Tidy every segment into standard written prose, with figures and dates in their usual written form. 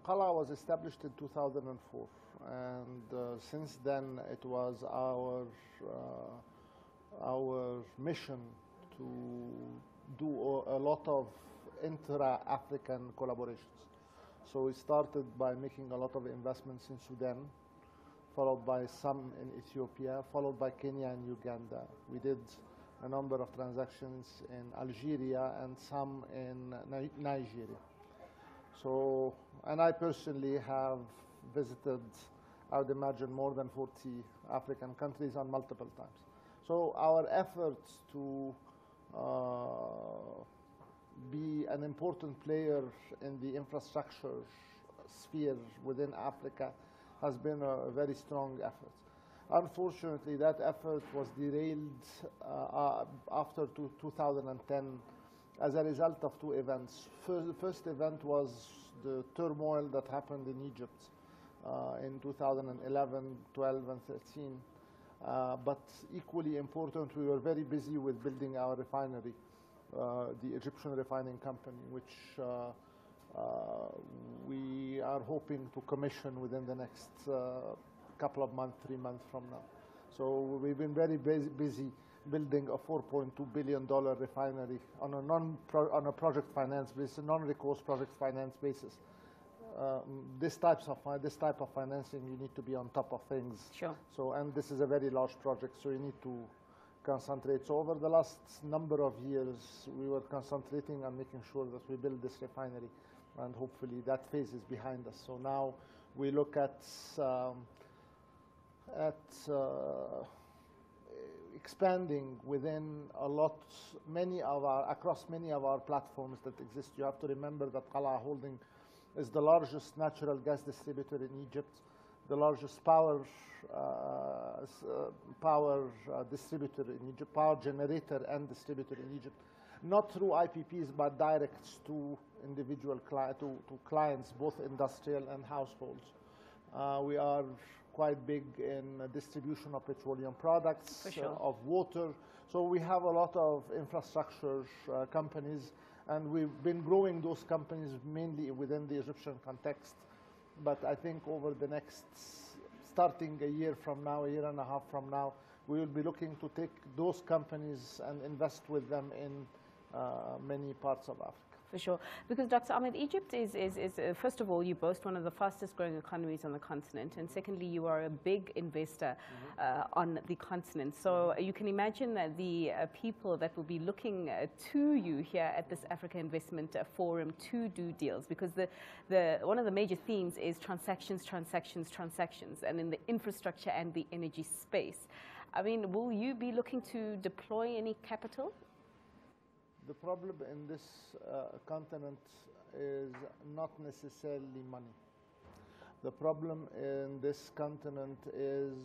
Qala was established in 2004, and since then it was our mission to do a lot of intra-African collaborations. So we started by making a lot of investments in Sudan, followed by some in Ethiopia, followed by Kenya and Uganda. We did a number of transactions in Algeria and some in Nigeria. So, and I personally have visited, I would imagine, more than 40 African countries on multiple times. So our efforts to be an important player in the infrastructure sphere within Africa has been a very strong effort. Unfortunately, that effort was derailed after 2010 as a result of two events. The first event was the turmoil that happened in Egypt in 2011, 12, and 13. But equally important, we were very busy with building our refinery, the Egyptian refining company, which we are hoping to commission within the next couple of months, 3 months from now. So we've been very busy building a $4.2 billion refinery on a project finance basis, non-recourse project finance basis. This type of financing, you need to be on top of things. Sure. So, and this is a very large project, so you need to concentrate. So over the last number of years, we were concentrating on making sure that we build this refinery, and hopefully that phase is behind us. So now we look at expanding within across many of our platforms that exist. You have to remember that Qala Holdings is the largest natural gas distributor in Egypt, the largest power distributor in Egypt, power generator and distributor in Egypt, not through IPPs, but direct to individual to clients, both industrial and households. We are quite big in distribution of petroleum products, sure. Of water. So we have a lot of infrastructure companies, and we've been growing those companies mainly within the Egyptian context. But I think over the next, starting a year from now, a year and a half from now, we will be looking to take those companies and invest with them in many parts of Africa. For sure. Because Dr. Ahmed, Egypt is first of all, you boast one of the fastest growing economies on the continent. And secondly, you are a big investor on the continent. So you can imagine that the people that will be looking to you here at this Africa Investment Forum to do deals. Because one of the major themes is transactions, transactions, transactions, and in the infrastructure and the energy space. I mean, will you be looking to deploy any capital? The problem in this continent is not necessarily money. The problem in this continent is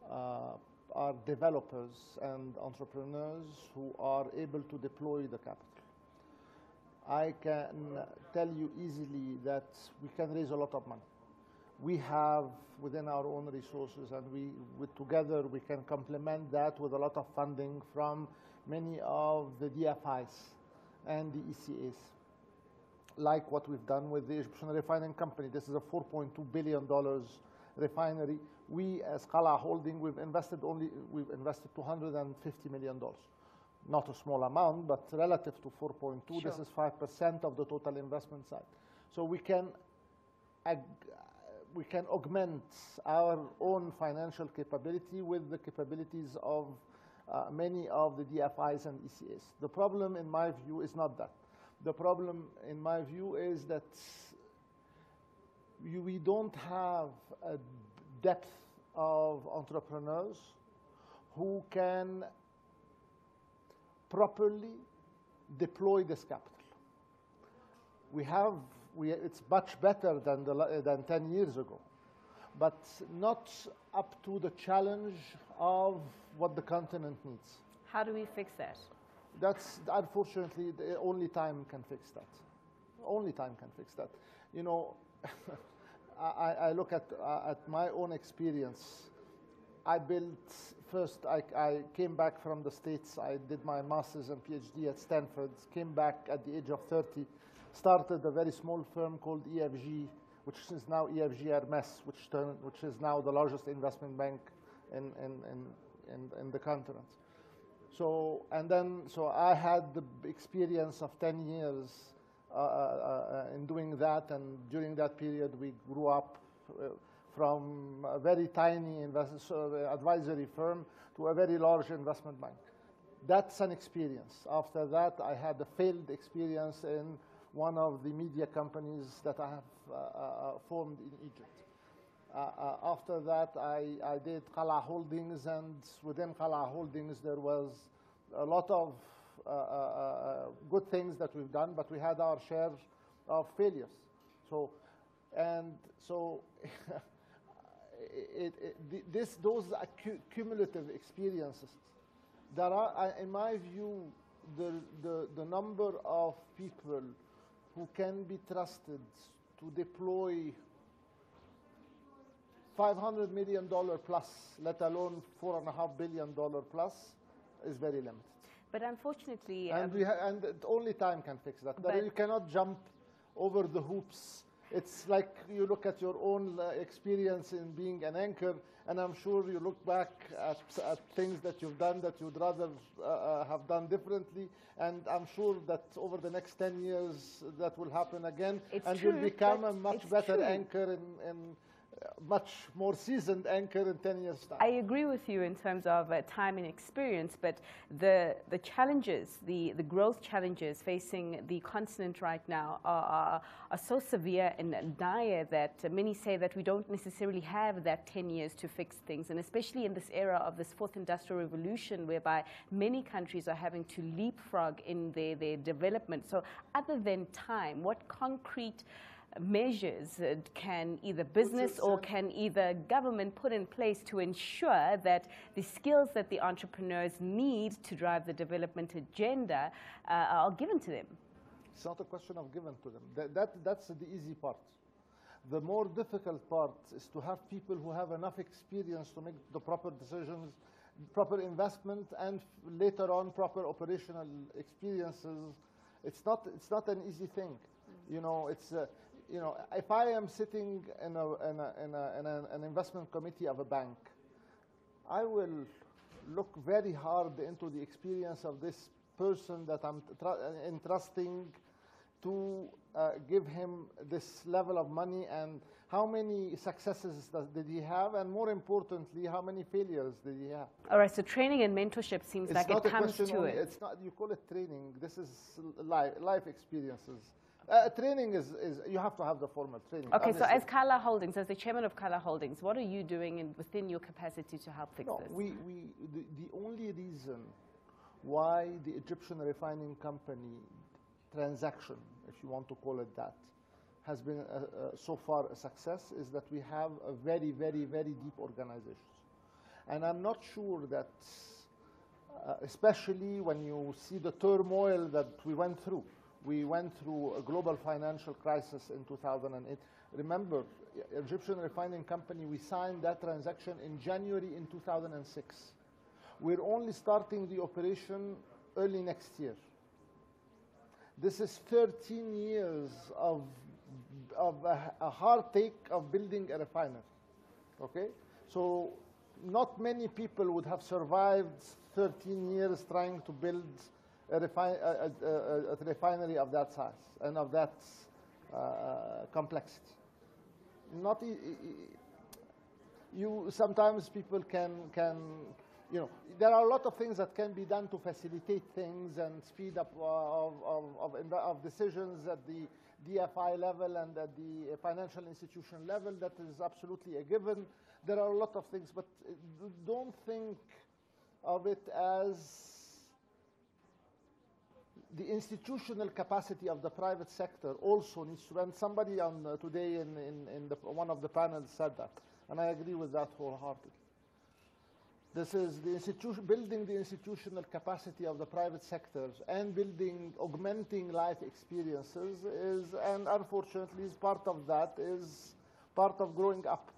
are developers and entrepreneurs who are able to deploy the capital. I can tell you easily that we can raise a lot of money. We have within our own resources, and together we can complement that with a lot of funding from many of the DFIs and the ECAs, like what we've done with the Egyptian refining company. This is a $4.2 billion refinery. We, as Qala Holding, we've invested $250 million. Not a small amount, but relative to 4.2, sure. This is 5% of the total investment side. So we can augment our own financial capability with the capabilities of many of the DFIs and ECAs. The problem, in my view, is not that. The problem, in my view, is that we don't have a depth of entrepreneurs who can properly deploy this capital. It's much better than 10 years ago, but not up to the challenge of what the continent needs. How do we fix that? That's, unfortunately, only time can fix that. Only time can fix that. You know, I look at my own experience. I came back from the States. I did my master's and PhD at Stanford, came back at the age of 30, started a very small firm called EFG, which is now EFG Hermes, which is now the largest investment bank in the continent. So I had the experience of 10 years in doing that, and during that period we grew up from a very tiny advisory firm to a very large investment bank. That's an experience. After that, I had a failed experience in one of the media companies that I have formed in Egypt. After that, I did Qala Holdings, and within Qala Holdings there was a lot of good things that we've done, but we had our share of failures. Those are cumulative experiences. There are, in my view, the number of people who can be trusted to deploy $500 million plus, let alone $4.5 billion plus, is very limited. But unfortunately, and only time can fix that. You cannot jump over the hoops. It's like you look at your own experience in being an anchor, and I'm sure you look back at things that you've done that you'd rather have done differently, and I'm sure that over the next 10 years that will happen again, and you'll become a much better anchor and much more seasoned anchor in 10 years' time. I agree with you in terms of time and experience, but the challenges, the growth challenges facing the continent right now are so severe and dire that many say that we don't necessarily have that 10 years to fix things, and especially in this era of this fourth industrial revolution whereby many countries are having to leapfrog in their development. So other than time, what concrete measures can either business or can either government put in place to ensure that the skills that the entrepreneurs need to drive the development agenda are given to them? It's not a question of given to them. That's the easy part. The more difficult part is to have people who have enough experience to make the proper decisions, proper investment, and later on proper operational experiences. It's not an easy thing. You know, if I am sitting in an investment committee of a bank, I will look very hard into the experience of this person that I'm entrusting to give him this level of money, and how many successes did he have, and more importantly, how many failures did he have. All right, so training and mentorship seems like it comes to it. It's not, you call it training. This is life experiences. Training is you have to have the formal training. Okay, honestly. so as Qala Holdings, as the chairman of Qala Holdings, what are you doing within your capacity to help fix this? The only reason why the Egyptian refining company transaction, if you want to call it that, has been so far a success is that we have a very, very, very deep organization. And I'm not sure that, especially when you see the turmoil that we went through, a global financial crisis in 2008. Remember, Egyptian refining company, we signed that transaction in January in 2006. We're only starting the operation early next year. This is 13 years of a hard take of building a refinery, okay? So not many people would have survived 13 years trying to build a refinery of that size and of that complexity. Not sometimes people can there are a lot of things that can be done to facilitate things and speed up of decisions at the DFI level and at the financial institution level. That is absolutely a given. There are a lot of things, but don't think of it as the institutional capacity of the private sector also needs to, and somebody today in one of the panels said that, and I agree with that wholeheartedly. This is building the institutional capacity of the private sector and augmenting life experiences and unfortunately part of that is part of growing up.